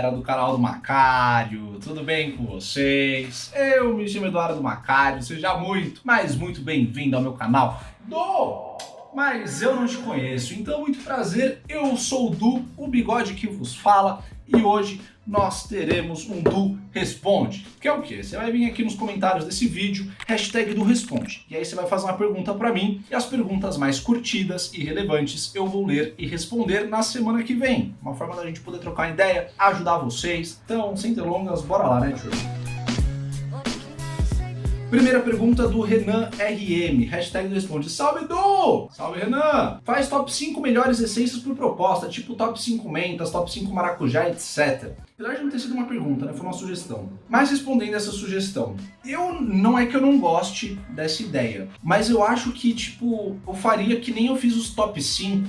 galera do canal do Macário, tudo bem com vocês? Eu me chamo Eduardo Macário, seja muito, mas muito bem-vindo ao meu canal Mas eu não te conheço, então muito prazer, eu sou o Du, o bigode que vos fala, e hoje nós teremos um Du Responde, que é o quê? Você vai vir aqui nos comentários desse vídeo, hashtag Du Responde, e aí você vai fazer uma pergunta pra mim, e as perguntas mais curtidas e relevantes eu vou ler e responder na semana que vem, uma forma da gente poder trocar uma ideia, ajudar vocês. Então, sem delongas, bora lá, né, tio? Primeira pergunta do Renan RM, hashtag responde, salve Du! Salve Renan! Faz top 5 melhores essências por proposta, tipo top 5 mentas, top 5 maracujá, etc. Apesar de não ter sido uma pergunta, né? Foi uma sugestão. Mas respondendo essa sugestão, não é que eu não goste dessa ideia, mas eu acho que, tipo, eu faria que nem eu fiz os top 5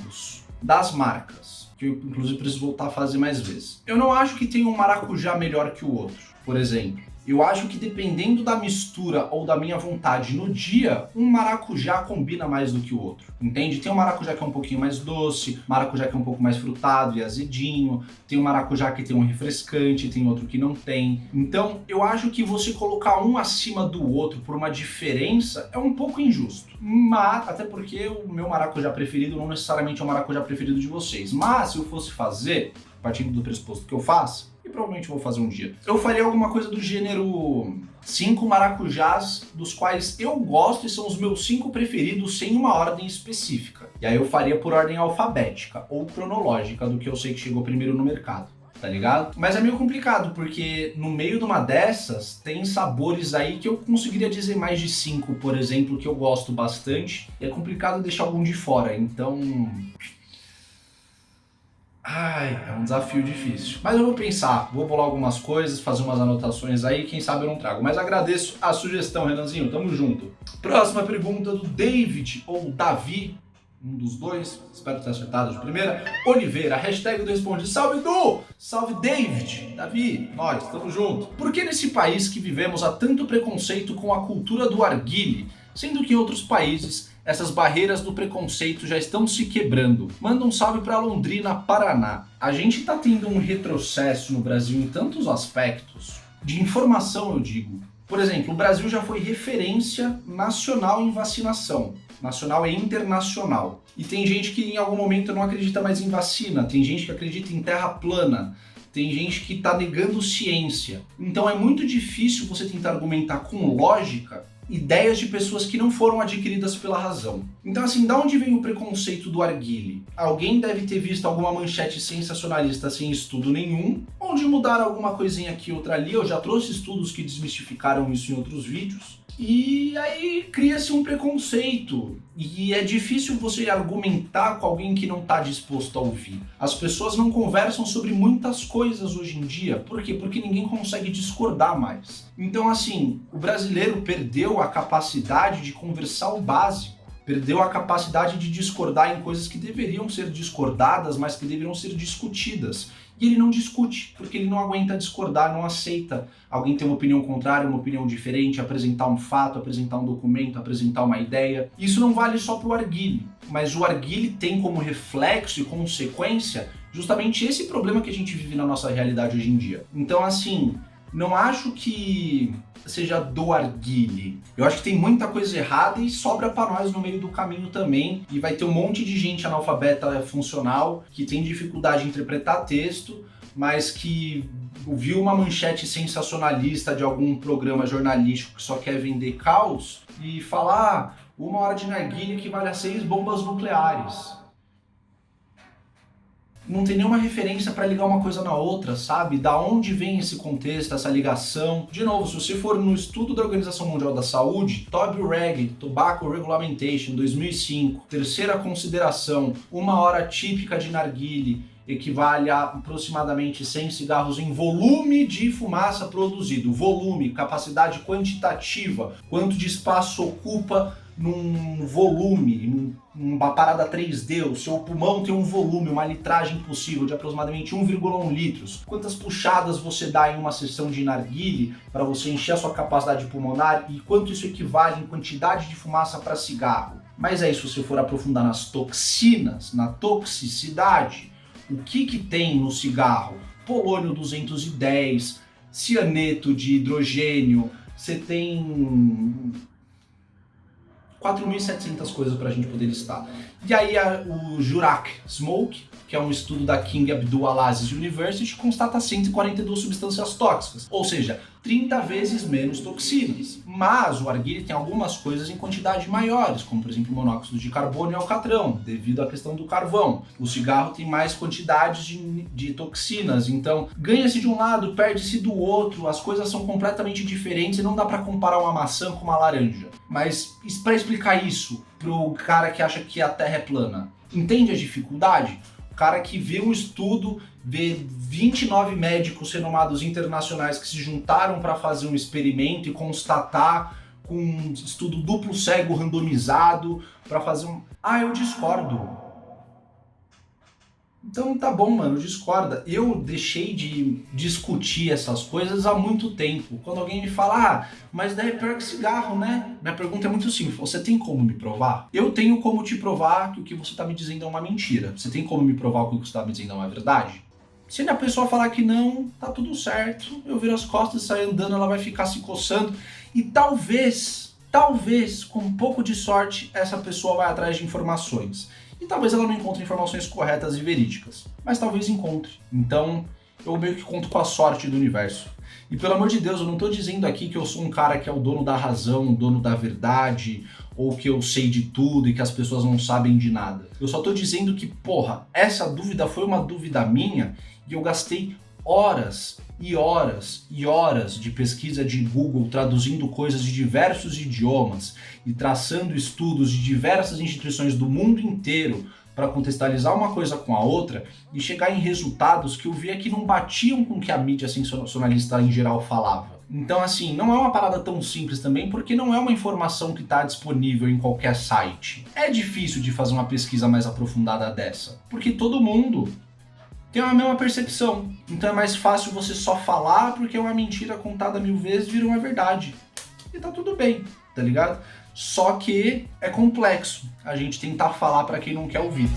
das marcas, que eu inclusive preciso voltar a fazer mais vezes. Eu não acho que tem um maracujá melhor que o outro, por exemplo. Eu acho que dependendo da mistura ou da minha vontade no dia, um maracujá combina mais do que o outro, entende? Tem um maracujá que é um pouquinho mais doce, maracujá que é um pouco mais frutado e azedinho, tem um maracujá que tem um refrescante, tem outro que não tem. Então, eu acho que você colocar um acima do outro por uma diferença é um pouco injusto. Mas, até porque o meu maracujá preferido não necessariamente é o maracujá preferido de vocês. Mas, se eu fosse fazer, partindo do pressuposto que eu faço, e provavelmente vou fazer um dia, eu faria alguma coisa do gênero 5 maracujás, dos quais eu gosto e são os meus 5 preferidos sem uma ordem específica. E aí eu faria por ordem alfabética ou cronológica do que eu sei que chegou primeiro no mercado, tá ligado? Mas é meio complicado, porque no meio de uma dessas tem sabores aí que eu conseguiria dizer mais de 5, por exemplo, que eu gosto bastante, e é complicado deixar algum de fora, então... é um desafio difícil. Mas eu vou pensar, vou bolar algumas coisas, fazer umas anotações aí, quem sabe eu não trago. Mas agradeço a sugestão, Renanzinho, tamo junto. Próxima pergunta do David, ou Davi, um dos dois, espero ter acertado de primeira. Oliveira, hashtag do Responde, salve Du! Salve David! Davi, nós, tamo junto. Por que nesse país que vivemos há tanto preconceito com a cultura do arguile, sendo que em outros países essas barreiras do preconceito já estão se quebrando? Manda um salve para Londrina, Paraná. A gente tá tendo um retrocesso no Brasil em tantos aspectos, de informação eu digo. Por exemplo, o Brasil já foi referência nacional em vacinação, nacional e internacional. E tem gente que em algum momento não acredita mais em vacina, tem gente que acredita em terra plana, tem gente que tá negando ciência. Então é muito difícil você tentar argumentar com lógica ideias de pessoas que não foram adquiridas pela razão. Então assim, da onde vem o preconceito do arguile? Alguém deve ter visto alguma manchete sensacionalista sem estudo nenhum, onde mudaram alguma coisinha aqui, outra ali. Eu já trouxe estudos que desmistificaram isso em outros vídeos. E aí cria-se um preconceito, e é difícil você argumentar com alguém que não está disposto a ouvir. As pessoas não conversam sobre muitas coisas hoje em dia. Por quê? Porque ninguém consegue discordar mais. Então assim, o brasileiro perdeu a capacidade de conversar o básico. Perdeu a capacidade de discordar em coisas que deveriam ser discordadas, mas que deveriam ser discutidas. E ele não discute, porque ele não aguenta discordar, não aceita alguém ter uma opinião contrária, uma opinião diferente, apresentar um fato, apresentar um documento, apresentar uma ideia. Isso não vale só para o arguile, mas o arguile tem como reflexo e consequência justamente esse problema que a gente vive na nossa realidade hoje em dia. Então assim, não acho que seja do arguile. Eu acho que tem muita coisa errada e sobra para nós no meio do caminho também. E vai ter um monte de gente analfabeta funcional que tem dificuldade em interpretar texto, mas que viu uma manchete sensacionalista de algum programa jornalístico que só quer vender caos e falar 1 hora de narguilha equivale a 6 bombas nucleares. Não tem nenhuma referência para ligar uma coisa na outra, sabe? Da onde vem esse contexto, essa ligação? De novo, se você for no estudo da Organização Mundial da Saúde, TOB-REG, Tobacco Regulation 2005, terceira consideração, 1 hora típica de narguile equivale a aproximadamente 100 cigarros em volume de fumaça produzido. Volume, capacidade quantitativa, quanto de espaço ocupa num volume, numa parada 3D, o seu pulmão tem um volume, uma litragem possível de aproximadamente 1,1 litros. Quantas puxadas você dá em uma sessão de narguile para você encher a sua capacidade pulmonar e quanto isso equivale em quantidade de fumaça para cigarro. Mas aí, se você for aprofundar nas toxinas, na toxicidade, o que tem no cigarro? polônio 210, cianeto de hidrogênio, você tem 4.700 coisas para a gente poder listar. E aí o Jurak Smoke, que é um estudo da King Abdul-Aziz University, constata 142 substâncias tóxicas, ou seja, 30 vezes menos toxinas. Mas o arguile tem algumas coisas em quantidade maiores, como por exemplo o monóxido de carbono e alcatrão, devido à questão do carvão. O cigarro tem mais quantidades de toxinas, então ganha-se de um lado, perde-se do outro, as coisas são completamente diferentes e não dá para comparar uma maçã com uma laranja. Mas para explicar isso pro cara que acha que a Terra é plana, entende a dificuldade? O cara que vê um estudo, vê 29 médicos renomados internacionais que se juntaram para fazer um experimento e constatar com um estudo duplo cego randomizado para fazer um... Ah, eu discordo. Então tá bom, mano, discorda. Eu deixei de discutir essas coisas há muito tempo. Quando alguém me fala, mas daí é pior que cigarro, né? Minha pergunta é muito simples. Você tem como me provar? Eu tenho como te provar que o que você tá me dizendo é uma mentira. Você tem como me provar que o que você tá me dizendo é uma verdade? Se a pessoa falar que não, tá tudo certo. Eu viro as costas e saio andando, ela vai ficar se coçando. E talvez, com um pouco de sorte, essa pessoa vai atrás de informações. E talvez ela não encontre informações corretas e verídicas, mas talvez encontre. Então, eu meio que conto com a sorte do universo. E pelo amor de Deus, eu não estou dizendo aqui que eu sou um cara que é o dono da razão, o dono da verdade, ou que eu sei de tudo e que as pessoas não sabem de nada. Eu só estou dizendo que, essa dúvida foi uma dúvida minha e eu gastei horas e horas e horas de pesquisa de Google traduzindo coisas de diversos idiomas e traçando estudos de diversas instituições do mundo inteiro para contextualizar uma coisa com a outra e chegar em resultados que eu via que não batiam com o que a mídia sensacionalista em geral falava. Então, assim, não é uma parada tão simples também, porque não é uma informação que está disponível em qualquer site. É difícil de fazer uma pesquisa mais aprofundada dessa, porque todo mundo tem a mesma percepção. Então é mais fácil você só falar porque uma mentira contada 1000 vezes vira uma verdade. E tá tudo bem, tá ligado? Só que é complexo a gente tentar falar para quem não quer ouvir.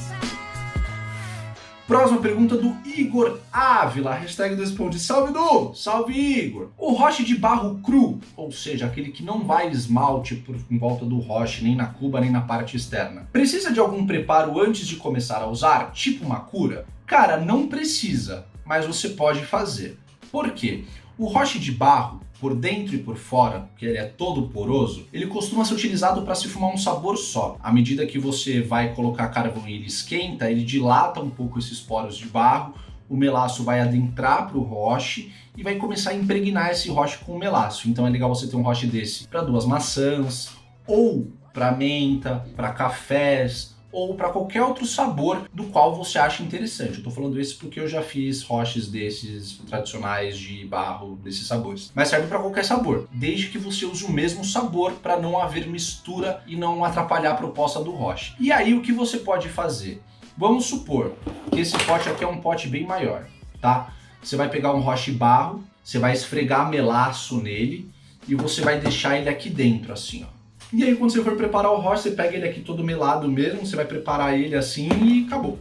Próxima pergunta do Igor Ávila, hashtag responde, salve Du, salve Igor. O roche de barro cru, ou seja, aquele que não vai esmalte em volta do roche, nem na cuba, nem na parte externa, precisa de algum preparo antes de começar a usar, tipo uma cura? Cara, não precisa, mas você pode fazer. Por quê? O roche de barro, por dentro e por fora, que ele é todo poroso, ele costuma ser utilizado para se fumar um sabor só. À medida que você vai colocar carvão e ele esquenta, ele dilata um pouco esses poros de barro, o melaço vai adentrar para o roche e vai começar a impregnar esse roche com o melaço. Então é legal você ter um roche desse para 2 maçãs, ou para menta, para cafés, ou para qualquer outro sabor do qual você acha interessante. Eu tô falando isso porque eu já fiz roches desses tradicionais de barro, desses sabores. Mas serve para qualquer sabor, desde que você use o mesmo sabor para não haver mistura e não atrapalhar a proposta do roche. E aí o que você pode fazer? Vamos supor que esse pote aqui é um pote bem maior, tá? Você vai pegar um roche barro, você vai esfregar melaço nele e você vai deixar ele aqui dentro, assim, ó. E aí quando você for preparar o roche, você pega ele aqui todo melado mesmo, você vai preparar ele assim e acabou.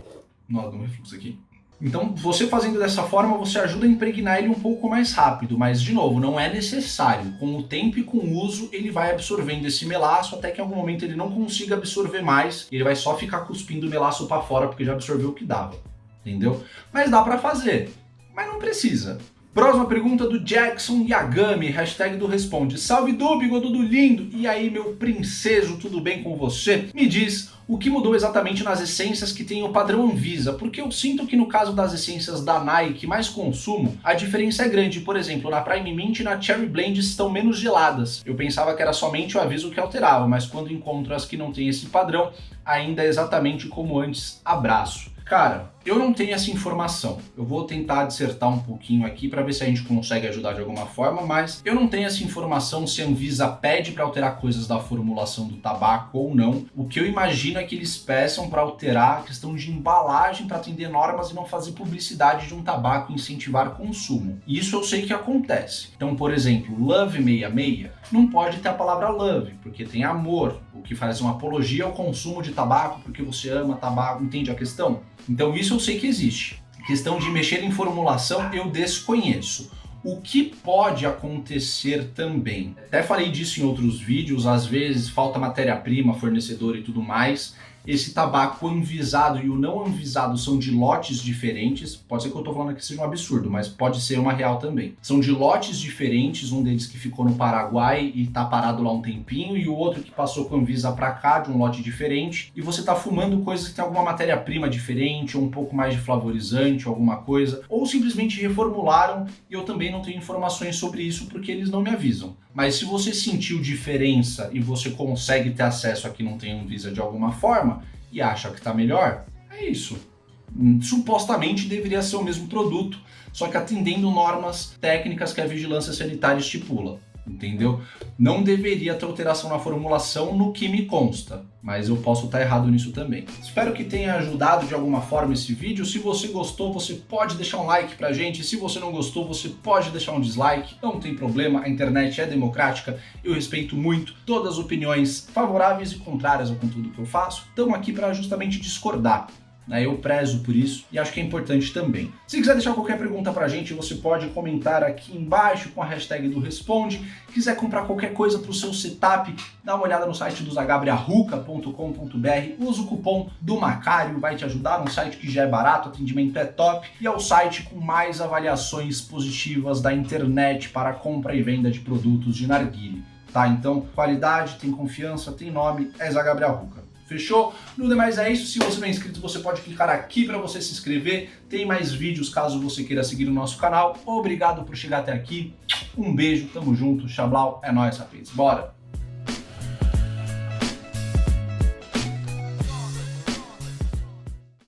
Nossa, deu um refluxo aqui. Então, você fazendo dessa forma, você ajuda a impregnar ele um pouco mais rápido, mas de novo, não é necessário. Com o tempo e com o uso, ele vai absorvendo esse melaço até que em algum momento ele não consiga absorver mais, ele vai só ficar cuspindo o melaço para fora porque já absorveu o que dava, entendeu? Mas dá para fazer, mas não precisa. Próxima pergunta do Jackson Yagami, hashtag do Responde. Salve Du, bigodudo lindo! E aí, meu princeso, tudo bem com você? Me diz o que mudou exatamente nas essências que tem o padrão Anvisa, porque eu sinto que no caso das essências da Nike mais consumo, a diferença é grande. Por exemplo, na Prime Mint e na Cherry Blend estão menos geladas. Eu pensava que era somente o aviso que alterava, mas quando encontro as que não tem esse padrão, ainda é exatamente como antes. Abraço. Cara, eu não tenho essa informação. Eu vou tentar dissertar um pouquinho aqui para ver se a gente consegue ajudar de alguma forma, mas eu não tenho essa informação se a Anvisa pede para alterar coisas da formulação do tabaco ou não. O que eu imagino é que eles peçam para alterar a questão de embalagem para atender normas e não fazer publicidade de um tabaco e incentivar consumo. Isso eu sei que acontece. Então, por exemplo, Love 66 não pode ter a palavra love, porque tem amor, o que faz uma apologia ao consumo de tabaco porque você ama tabaco, entende a questão? Então isso eu sei que existe. Questão de mexer em formulação eu desconheço. O que pode acontecer também? Até falei disso em outros vídeos, às vezes falta matéria-prima, fornecedor e tudo mais. Esse tabaco anvisado e o não anvisado são de lotes diferentes. Pode ser que eu estou falando aqui seja um absurdo, mas pode ser uma real também. São de lotes diferentes, um deles que ficou no Paraguai e está parado lá um tempinho, e o outro que passou com a Anvisa para cá, de um lote diferente. E você está fumando coisas que tem alguma matéria-prima diferente, ou um pouco mais de flavorizante, ou alguma coisa. Ou simplesmente reformularam, e eu também não tenho informações sobre isso porque eles não me avisam. Mas se você sentiu diferença e você consegue ter acesso a que não tem Anvisa de alguma forma e acha que está melhor, é isso. Supostamente deveria ser o mesmo produto, só que atendendo normas técnicas que a vigilância sanitária estipula. Entendeu? Não deveria ter alteração na formulação no que me consta, mas eu posso estar errado nisso também. Espero que tenha ajudado de alguma forma esse vídeo. Se você gostou, você pode deixar um like pra gente. Se você não gostou, você pode deixar um dislike. Não tem problema, a internet é democrática. Eu respeito muito todas as opiniões favoráveis e contrárias ao conteúdo que eu faço. Estamos aqui para justamente discordar. Eu prezo por isso e acho que é importante também. Se quiser deixar qualquer pergunta pra gente, você pode comentar aqui embaixo com a hashtag do Responde. Quiser comprar qualquer coisa pro seu setup, dá uma olhada no site do zagabriarruca.com.br, usa o cupom do Macário, vai te ajudar, um site que já é barato, o atendimento é top, e é o site com mais avaliações positivas da internet para compra e venda de produtos de narguilé. Tá? Então, qualidade, tem confiança, tem nome, é Zagabriel Ruca. Fechou? No demais é isso. Se você não é inscrito, você pode clicar aqui para você se inscrever. Tem mais vídeos caso você queira seguir o nosso canal. Obrigado por chegar até aqui. Um beijo, tamo junto. Xablau, é nóis, rapaz. Bora!